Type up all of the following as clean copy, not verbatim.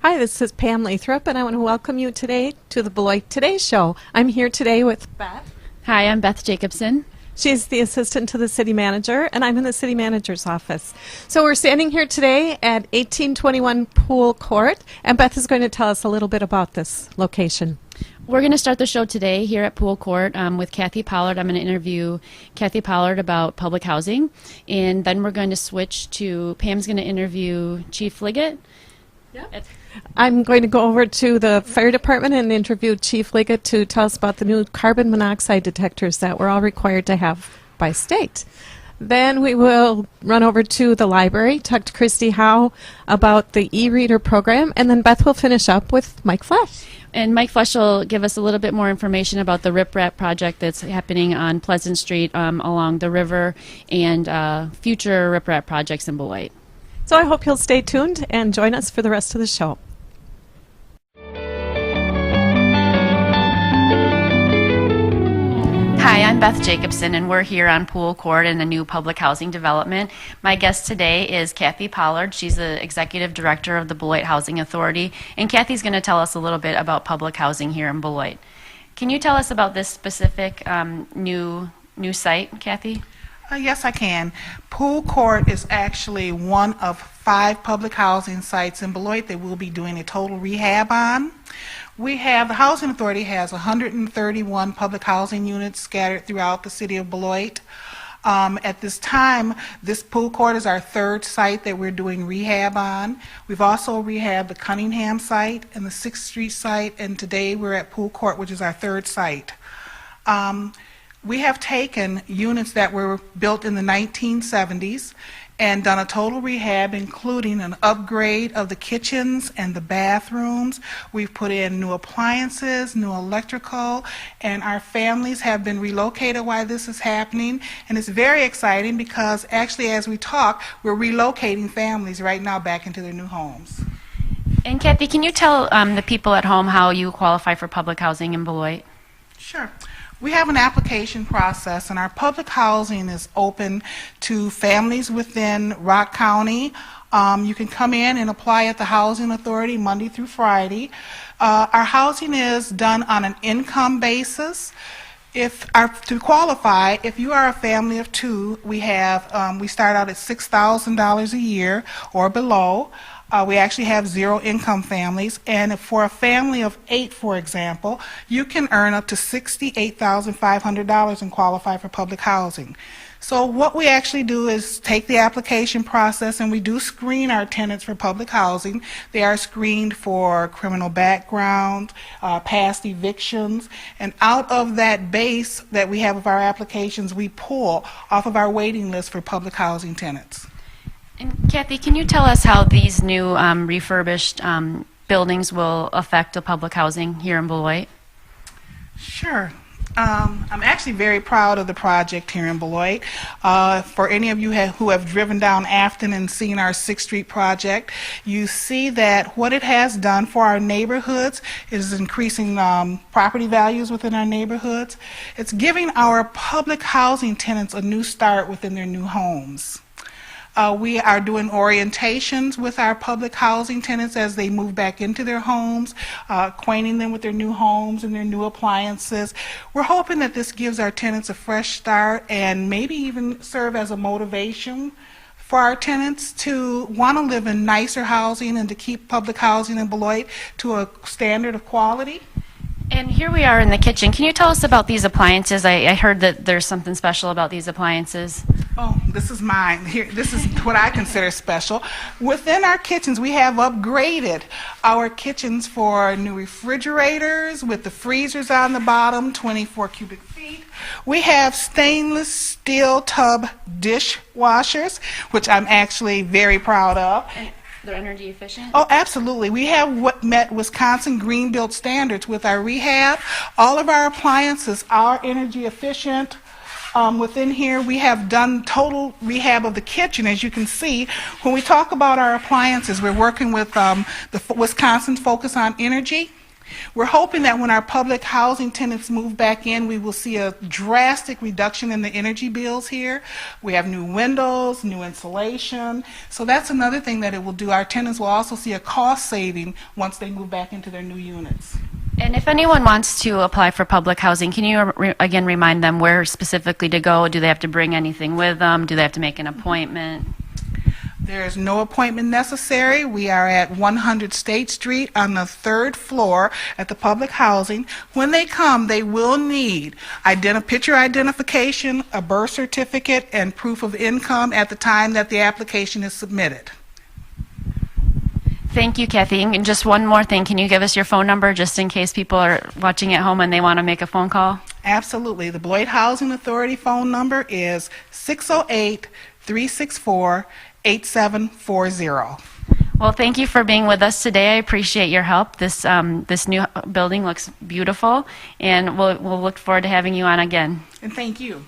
Hi, this is Pam Lathrop, and I want to welcome you today to the Beloit Today Show. I'm here today with Beth. Hi, I'm Beth Jacobson. She's the assistant to the city manager, and I'm in the city manager's office. So we're standing here today at 1821 Pool Court, and Beth is going to tell us a little bit about this location. We're going to start the show today here at Pool Court with Kathy Pollard. I'm going to interview Kathy Pollard about public housing, and then we're going to switch to Pam's going to interview Chief Liggett. Yep. I'm going to go over to the fire department and interview Chief Liggett to tell us about the new carbon monoxide detectors that we're all required to have by state. Then we will run over to the library, talk to Christy Howe about the e-reader program, and then Beth will finish up with Mike Flesh. And Mike Flesh will give us a little bit more information about the riprap project that's happening on Pleasant Street along the river and future riprap projects in Beloit. So I hope you'll stay tuned and join us for the rest of the show. Hi, I'm Beth Jacobson, and we're here on Pool Court in a new public housing development. My guest today is Kathy Pollard. She's the executive director of the Beloit Housing Authority, and Kathy's going to tell us a little bit about public housing here in Beloit. Can you tell us about this specific new site, Kathy? Yes, I can. Pool Court is actually one of 5 public housing sites in Beloit that we'll be doing a total rehab on. The Housing Authority has 131 public housing units scattered throughout the city of Beloit. At this time, this Pool Court is our 3rd site that we're doing rehab on. We've also rehabbed the Cunningham site and the 6th Street site, and today we're at Pool Court, which is our 3rd site. We have taken units that were built in the 1970s and done a total rehab, including an upgrade of the kitchens and the bathrooms. We've put in new appliances, new electrical, and our families have been relocated while this is happening. And it's very exciting because actually as we talk, we're relocating families right now back into their new homes. And Kathy, can you tell the people at home how you qualify for public housing in Beloit? Sure. We have an application process, and our public housing is open to families within Rock County. You can come in and apply at the Housing Authority Monday through Friday. Our housing is done on an income basis. To qualify, if you are a family of 2, we start out at $6,000 a year or below. We actually have 0 income families, and for a family of 8, for example, you can earn up to $68,500 and qualify for public housing. So what we actually do is take the application process, and we do screen our tenants for public housing. They are screened for criminal background, past evictions, and out of that base that we have of our applications, we pull off of our waiting list for public housing tenants. And Kathy, can you tell us how these new refurbished buildings will affect the public housing here in Beloit? Sure. I'm actually very proud of the project here in Beloit. For any of you who have driven down Afton and seen our 6th Street project, you see that what it has done for our neighborhoods is increasing property values within our neighborhoods. It's giving our public housing tenants a new start within their new homes. We are doing orientations with our public housing tenants as they move back into their homes, acquainting them with their new homes and their new appliances. We're hoping that this gives our tenants a fresh start and maybe even serve as a motivation for our tenants to want to live in nicer housing and to keep public housing in Beloit to a standard of quality. And here we are in the kitchen. Can you tell us about these appliances? I heard that there's something special about these appliances. Oh, this is mine. Here, this is what I consider special. Within our kitchens, we have upgraded our kitchens for new refrigerators with the freezers on the bottom, 24 cubic feet. We have stainless steel tub dishwashers, which I'm actually very proud of. They're energy efficient? Oh, absolutely. We have what met Wisconsin Green Build standards with our rehab. All of our appliances are energy efficient. Within here, we have done total rehab of the kitchen. As you can see, when we talk about our appliances, we're working with the Wisconsin Focus on Energy. We're hoping that when our public housing tenants move back in, we will see a drastic reduction in the energy bills here. We have new windows, new insulation. So that's another thing that it will do. Our tenants will also see a cost saving once they move back into their new units. And if anyone wants to apply for public housing, can you again remind them where specifically to go? Do they have to bring anything with them? Do they have to make an appointment? There is no appointment necessary. We are at 100 State Street on the 3rd floor at the public housing. When they come, they will need picture identification, a birth certificate, and proof of income at the time that the application is submitted. Thank you, Kathy. And just one more thing. Can you give us your phone number just in case people are watching at home and they want to make a phone call? Absolutely. The Beloit Housing Authority phone number is 608-364-8740. Well, thank you for being with us today. I appreciate your help. This new building looks beautiful, and we'll look forward to having you on again. And thank you.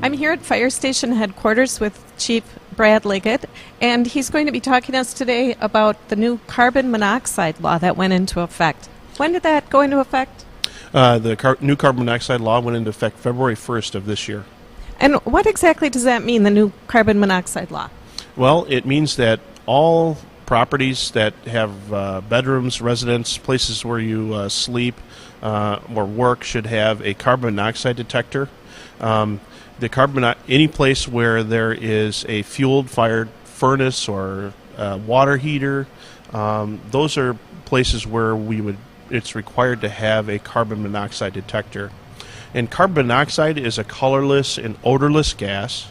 I'm here at Fire Station Headquarters with Chief Brad Liggett, and he's going to be talking to us today about the new carbon monoxide law that went into effect. When did that go into effect? The new carbon monoxide law went into effect February 1st of this year. And what exactly does that mean, the new carbon monoxide law? Well, it means that all properties that have bedrooms, residence, places where you sleep or work should have a carbon monoxide detector. Any place where there is a fueled-fired furnace or water heater, those are places where it's required to have a carbon monoxide detector. And carbon monoxide is a colorless and odorless gas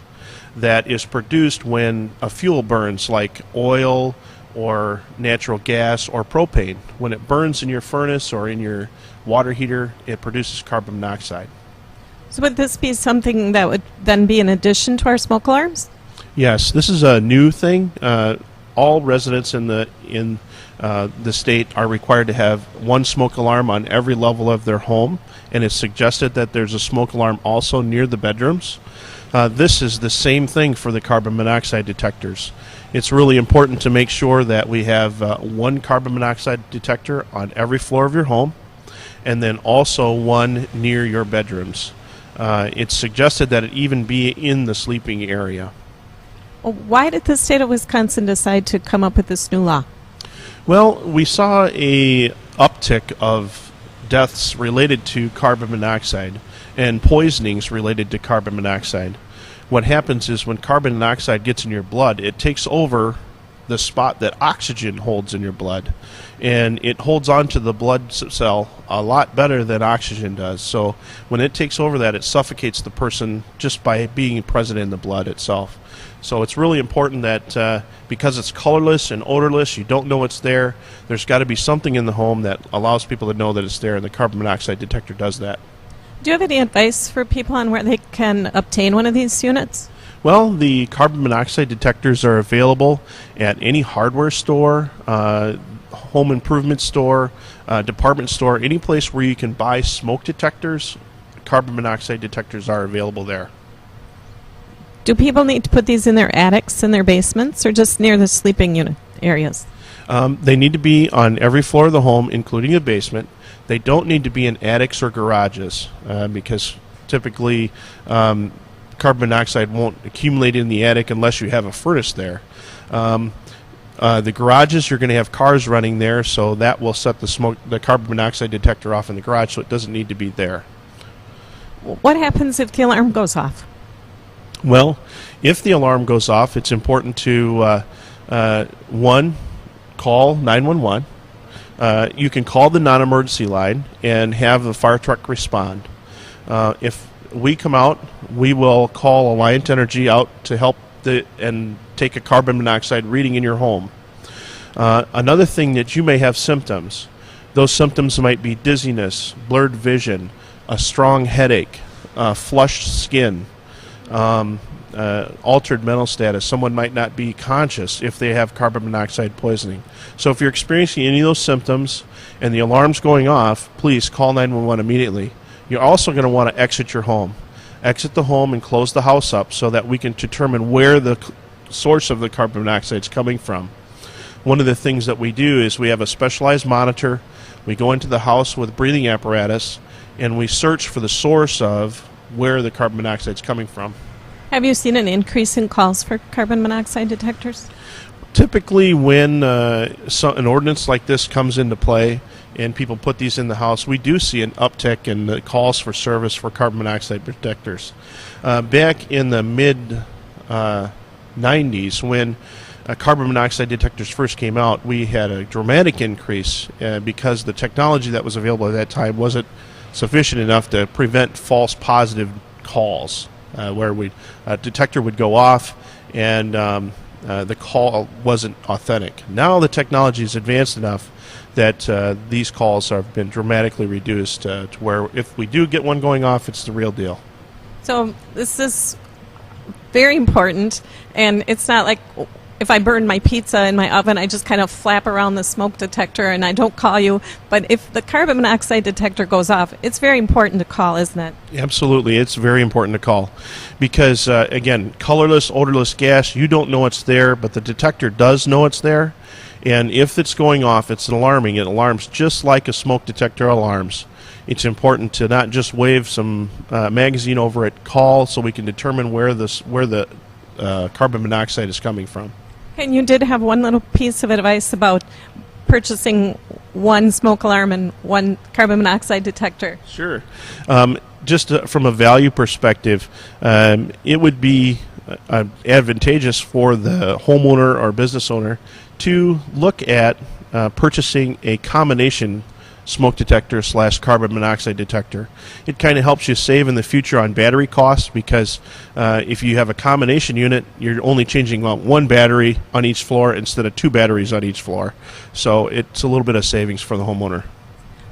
that is produced when a fuel burns, like oil or natural gas or propane. When it burns in your furnace or in your water heater, it produces carbon monoxide. So would this be something that would then be in addition to our smoke alarms? Yes, this is a new thing. All residents in the state are required to have one smoke alarm on every level of their home, and it's suggested that there's a smoke alarm also near the bedrooms. This is the same thing for the carbon monoxide detectors. It's really important to make sure that we have one carbon monoxide detector on every floor of your home, and then also one near your bedrooms. It's suggested that it even be in the sleeping area. Why did the state of Wisconsin decide to come up with this new law? Well, we saw a uptick of deaths related to carbon monoxide and poisonings related to carbon monoxide. What happens is when carbon monoxide gets in your blood, it takes over the spot that oxygen holds in your blood, and it holds on to the blood cell a lot better than oxygen does. So when it takes over that, it suffocates the person just by being present in the blood itself. So it's really important that because it's colorless and odorless, you don't know it's there. There's got to be something in the home that allows people to know that it's there, and the carbon monoxide detector does that. Do you have any advice for people on where they can obtain one of these units? Well, the carbon monoxide detectors are available at any hardware store, home improvement store, department store, any place where you can buy smoke detectors. Carbon monoxide detectors are available there. Do people need to put these in their attics and their basements, or just near the sleeping unit areas? They need to be on every floor of the home, including the basement. They don't need to be in attics or garages because typically carbon monoxide won't accumulate in the attic unless you have a furnace there. The garages, you're going to have cars running there, so that will set the carbon monoxide detector off in the garage, so it doesn't need to be there. What happens if the alarm goes off? Well, if the alarm goes off, it's important to, one, call 911. You can call the non-emergency line and have the fire truck respond. If we come out, we will call Alliant Energy out to help and take a carbon monoxide reading in your home. Another thing that you may have symptoms. Those symptoms might be dizziness, blurred vision, a strong headache, flushed skin, altered mental status. Someone might not be conscious if they have carbon monoxide poisoning. So if you're experiencing any of those symptoms and the alarm's going off, please call 911 immediately. You're also going to want to exit your home. Exit the home and close the house up so that we can determine where the source of the carbon monoxide is coming from. One of the things that we do is we have a specialized monitor. We go into the house with a breathing apparatus, and we search for the source of where the carbon monoxide is coming from. Have you seen an increase in calls for carbon monoxide detectors? Typically, when an ordinance like this comes into play and people put these in the house, we do see an uptick in the calls for service for carbon monoxide detectors. Back in the mid 90s, when carbon monoxide detectors first came out, we had a dramatic increase because the technology that was available at that time wasn't sufficient enough to prevent false positive calls, where a detector would go off and the call wasn't authentic. Now the technology is advanced enough that these calls have been dramatically reduced to where if we do get one going off, it's the real deal. So this is very important, and it's not like if I burn my pizza in my oven, I just kind of flap around the smoke detector and I don't call you. But if the carbon monoxide detector goes off, it's very important to call, isn't it? Absolutely. It's very important to call because, again, colorless, odorless gas, you don't know it's there, but the detector does know it's there. And if it's going off, it's alarming. It alarms just like a smoke detector alarms. It's important to not just wave some magazine over it, call so we can determine where the carbon monoxide is coming from. And you did have one little piece of advice about purchasing one smoke alarm and one carbon monoxide detector. Sure. Just from a value perspective, it would be advantageous for the homeowner or business owner to look at purchasing a combination smoke detector / carbon monoxide detector. It kind of helps you save in the future on battery costs because if you have a combination unit, you're only changing out one battery on each floor instead of two batteries on each floor. So it's a little bit of savings for the homeowner.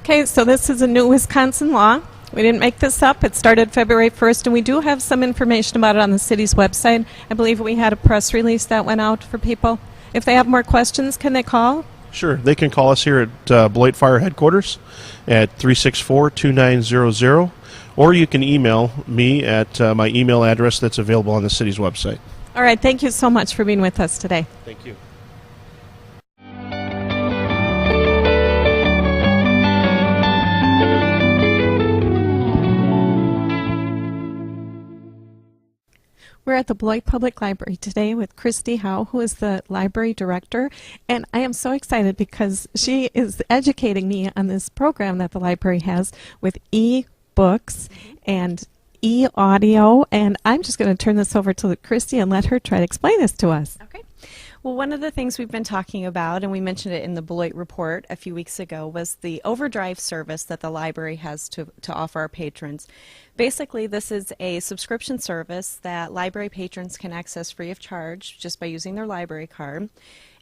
Okay, so this is a new Wisconsin law. We didn't make this up. It started February 1st, and we do have some information about it on the city's website. I believe we had a press release that went out for people. If they have more questions, can they call? Sure. They can call us here at Beloit Fire Headquarters at 364-2900, or you can email me at my email address that's available on the city's website. All right. Thank you so much for being with us today. Thank you. We're at the Beloit Public Library today with Christy Howe, who is the library director, and I am so excited because she is educating me on this program that the library has with e-books and e-audio, and I'm just going to turn this over to Christy and let her try to explain this to us. Okay. Well, one of the things we've been talking about, and we mentioned it in the Beloit report a few weeks ago, was the overdrive service that the library has to offer our patrons. Basically, this is a subscription service that library patrons can access free of charge just by using their library card.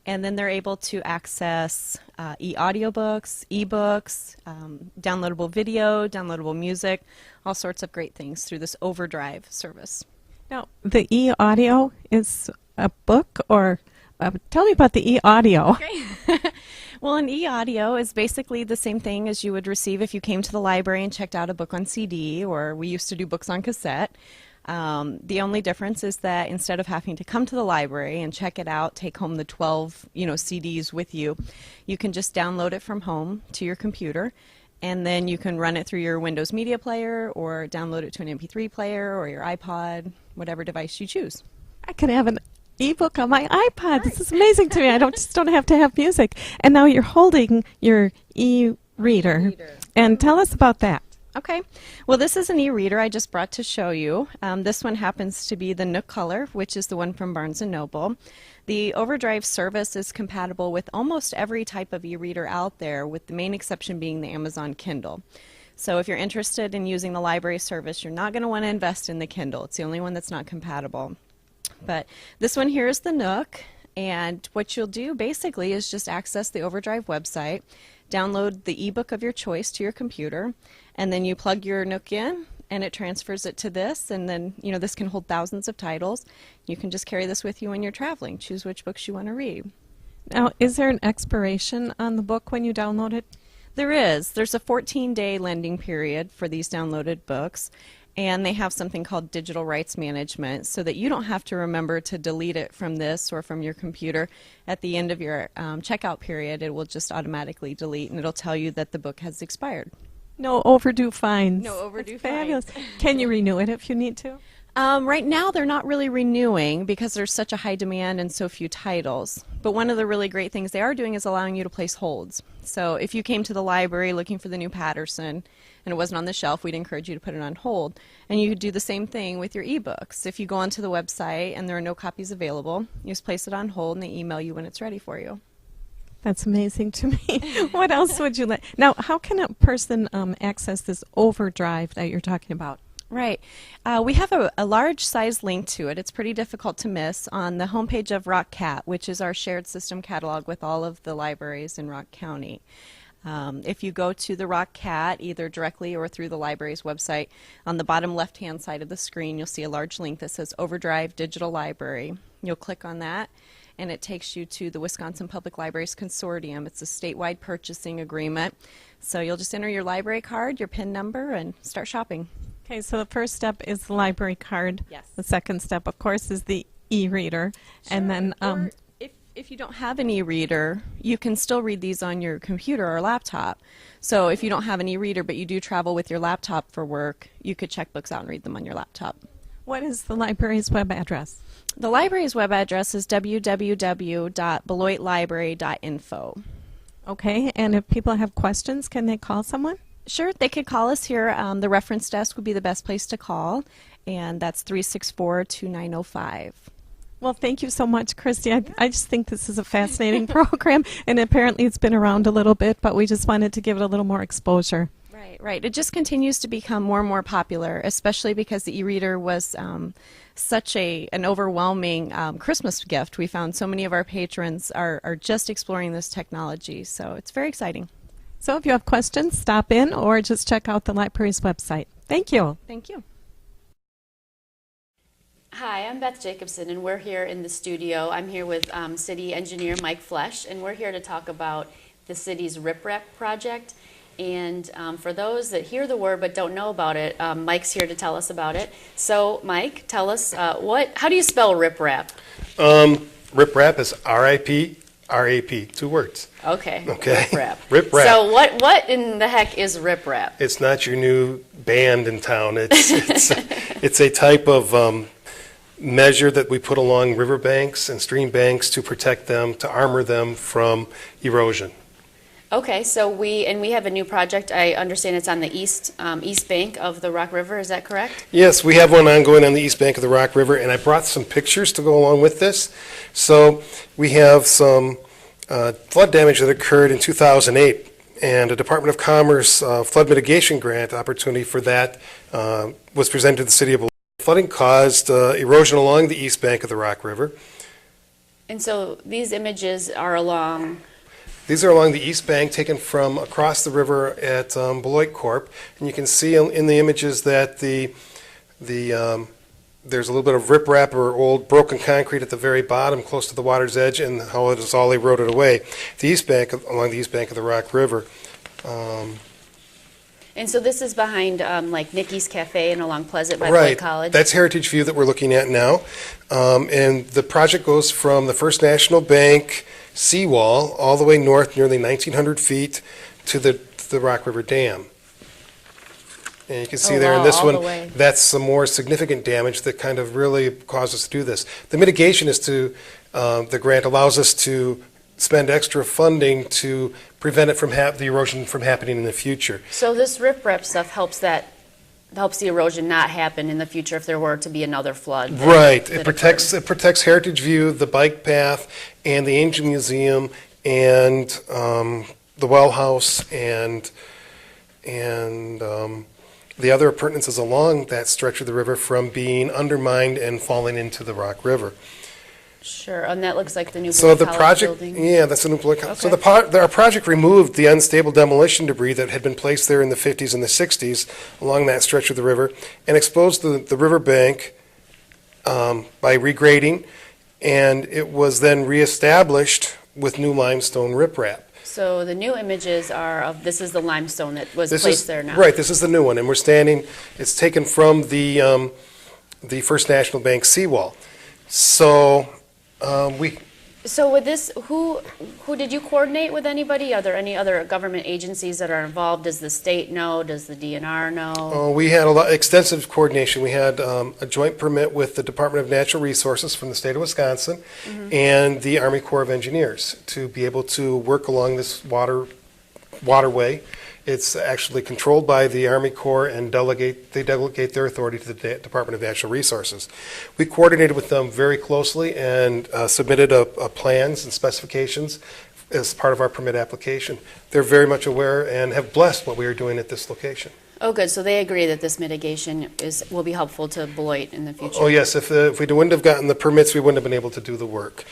And then they're able to access e-audiobooks, e-books, downloadable video, downloadable music, all sorts of great things through this overdrive service. Now, the e-audio is a book, or tell me about the e-audio. Okay. Well, an e-audio is basically the same thing as you would receive if you came to the library and checked out a book on CD, or we used to do books on cassette. The only difference is that instead of having to come to the library and check it out, take home the 12 CDs with you, you can just download it from home to your computer, and then you can run it through your Windows Media Player or download it to an MP3 player or your iPod, whatever device you choose. I could have an ebook on my iPod. Right. This is amazing to me. I just don't have to have music. And now you're holding your e-reader. And tell us about that. Okay. Well, this is an e-reader I just brought to show you. This one happens to be the Nook Color, which is the one from Barnes & Noble. The overdrive service is compatible with almost every type of e-reader out there, with the main exception being the Amazon Kindle. So if you're interested in using the library service, you're not going to want to invest in the Kindle. It's the only one that's not compatible. But this one here is the Nook, and what you'll do basically is just access the Overdrive website, download the ebook of your choice to your computer, and then you plug your Nook in, and it transfers it to this, and then this can hold thousands of titles. You can just carry this with you when you're traveling. Choose which books you want to read. Now, is there an expiration on the book when you download it? There is. There's a 14-day lending period for these downloaded books. And they have something called digital rights management so that you don't have to remember to delete it from this or from your computer. At the end of your checkout period, it will just automatically delete, and it'll tell you that the book has expired. No overdue fines. No overdue That's fabulous. fines. Can you renew it if you need to? Right now, they're not really renewing because there's such a high demand and so few titles. But one of the really great things they are doing is allowing you to place holds. So if you came to the library looking for the new Patterson and it wasn't on the shelf, we'd encourage you to put it on hold. And you could do the same thing with your ebooks. If you go onto the website and there are no copies available, you just place it on hold and they email you when it's ready for you. That's amazing to me. What else would you like? Now, how can a person access this overdrive that you're talking about? Right. We have a large size link to it. It's pretty difficult to miss on the homepage of Rock Cat, which is our shared system catalog with all of the libraries in Rock County. If you go to the Rock Cat, either directly or through the library's website, on the bottom left-hand side of the screen, you'll see a large link that says Overdrive Digital Library. You'll click on that, and it takes you to the Wisconsin Public Libraries Consortium. It's a statewide purchasing agreement. So you'll just enter your library card, your PIN number, and start shopping. Okay, so the first step is the library card. Yes. The second step, of course, is the e-reader. And then, Or if you don't have an e-reader, you can still read these on your computer or laptop. So if you don't have an e-reader but you do travel with your laptop for work, you could check books out and read them on your laptop. what is the library's web address? The library's web address is www.beloitlibrary.info. Okay, and if people have questions, can they call someone? Sure, they could call us here. The reference desk would be the best place to call, and that's 364-2905. Well, thank you so much, Christy. I just think this is a fascinating program, and apparently it's been around a little bit, but we just wanted to give it a little more exposure. Right, right. It just continues to become more and more popular, especially because the e-reader was such an overwhelming Christmas gift. We found so many of our patrons are just exploring this technology, so it's very exciting. So if you have questions, stop in or just check out the library's website. Thank you. Thank you. Hi, I'm Beth Jacobson, and we're here in the studio. I'm here with City Engineer Mike Flesch, and we're here to talk about the city's RipRap project. And for those that hear the word but don't know about it, Mike's here to tell us about it. So, Mike, tell us, how do you spell RipRap? RipRap is R-I-P-R-A-P, 2 words. Okay. Okay. RipRap. RipRap. So what in the heck is RipRap? It's not your new band in town. It's a type of measure that we put along riverbanks and stream banks to protect them, to armor them from erosion. Okay, so we have a new project. I understand it's on the east bank of the Rock River. Is that correct? Yes, we have one ongoing on the east bank of the Rock River, and I brought some pictures to go along with this. So we have some flood damage that occurred in 2008, and a Department of Commerce flood mitigation grant opportunity for that was presented to the city of Beloit. Flooding caused erosion along the east bank of the Rock River. And so these images are along... These are along the east bank, taken from across the river at Beloit Corp. And you can see in the images that there's a little bit of riprap or old broken concrete at the very bottom, close to the water's edge, and how it is all eroded away. The east bank, along the east bank of the Rock River. And so this is behind like Nikki's Cafe and along Pleasant by Right. Beloit College? That's Heritage View that we're looking at now. And the project goes from the First National Bank seawall all the way north, nearly 1,900 feet, to the Rock River Dam. And you can see there in wow, this all one, the way. that's some more significant damage that kind of really caused us to do this. The mitigation is the grant allows us to spend extra funding to prevent it from the erosion from happening in the future. So this riprap stuff helps the erosion not happen in the future if there were to be another flood. Right. that It protects Heritage View, the bike path, and the Angel Museum, and the well house, and the other appurtenances along that stretch of the river from being undermined and falling into the Rock River. Sure, and that looks like the new So Beloit the College project, building. yeah, that's a new Beloit College. So Okay. our project removed the unstable demolition debris that had been placed there in the 50s and the 60s along that stretch of the river, and exposed the riverbank by regrading, and it was then reestablished with new limestone riprap. So the new images are of, this is the limestone that was This placed is, there now. right, this is the new one, and we're standing, it's taken from the First National Bank seawall. So, So with this, who did you coordinate with anybody? Are there any other government agencies that are involved? Does the state know? Does the DNR know? we had extensive coordination. We had a joint permit with the Department of Natural Resources from the state of Wisconsin and the Army Corps of Engineers to be able to work along this waterway. It's actually controlled by the Army Corps, and they delegate their authority to the Department of Natural Resources. We coordinated with them very closely and submitted a plans and specifications as part of our permit application. They're very much aware and have blessed what we are doing at this location. Oh, good. So they agree that this mitigation will be helpful to Beloit in the future. Oh, yes. If we wouldn't have gotten the permits, we wouldn't have been able to do the work.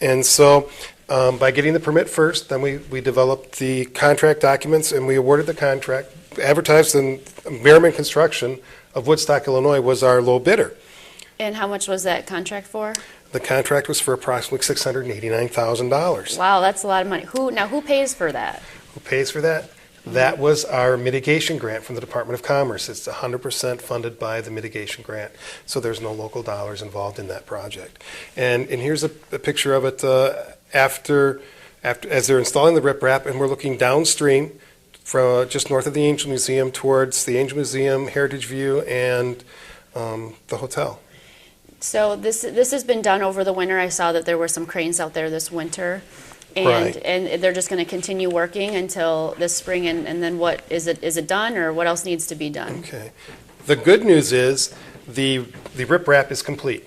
And so by getting the permit first, then we developed the contract documents, and we awarded the contract. Advertised in Merriman Construction of Woodstock, Illinois, was our low bidder. And how much was that contract for? The contract was for approximately $689,000. Wow, that's a lot of money. Who pays for that? Who pays for that? That was our mitigation grant from the Department of Commerce. It's 100% funded by the mitigation grant, so there's no local dollars involved in that project. And here's a picture of it after as they're installing the riprap, and we're looking downstream from just north of the Angel Museum towards the Angel Museum, Heritage View, and the hotel. So this has been done over the winter. I saw that there were some cranes out there this winter. Right. And they're just going to continue working until this spring, and then what, is it done, or what else needs to be done? Okay. The good news is the riprap is complete,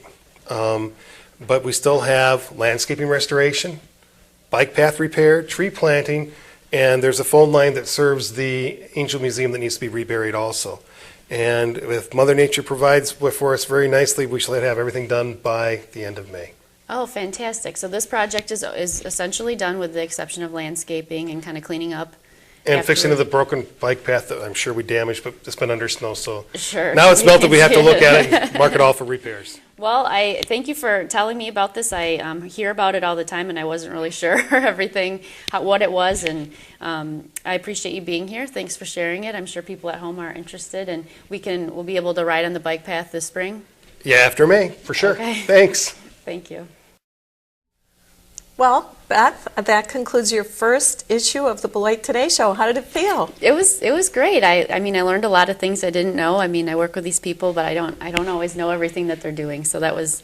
but we still have landscaping restoration, bike path repair, tree planting, and there's a phone line that serves the Angel Museum that needs to be reburied also. And if Mother Nature provides for us very nicely, we shall have everything done by the end of May. Oh, fantastic. So this project is essentially done with the exception of landscaping and kind of cleaning up. And fixing of the broken bike path that I'm sure we damaged, but it's been under snow, so Sure. now it's melted, we have to look at it and mark it all for repairs. Well, I thank you for telling me about this. I hear about it all the time, and I wasn't really sure everything, what it was, and I appreciate you being here. Thanks for sharing it. I'm sure people at home are interested, and we'll be able to ride on the bike path this spring. Yeah, after May, for sure. Okay. Thanks. Thank you. Well, Beth, that concludes your first issue of the Beloit Today Show. How did it feel? It was great. I mean, I learned a lot of things I didn't know. I mean, I work with these people, but I don't always know everything that they're doing. So that was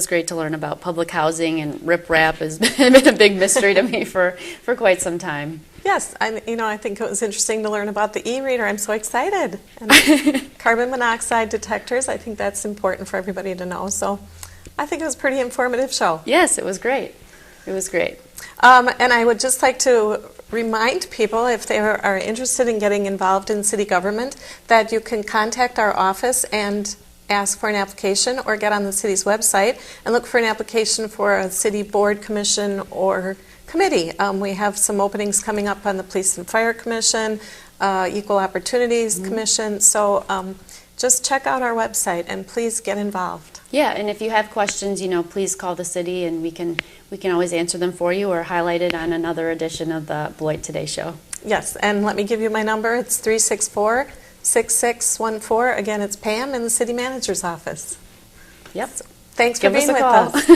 great to learn about public housing, and riprap has been a big mystery to me for quite some time. Yes, I think it was interesting to learn about the e-reader. I'm so excited. And carbon monoxide detectors, I think that's important for everybody to know. So I think it was a pretty informative show. Yes, it was great. It was great. And I would just like to remind people, if they are interested in getting involved in city government, that you can contact our office and ask for an application, or get on the city's website and look for an application for a city board, commission, or committee. We have some openings coming up on the Police and Fire Commission, Equal Opportunities Commission. So just check out our website and please get involved. Yeah, and if you have questions, please call the city, and we can always answer them for you or highlight it on another edition of the Beloit Today Show. Yes, and let me give you my number. It's 364-6614. Again, it's Pam in the city manager's office. Yep. Thanks for Give us being a with call. us.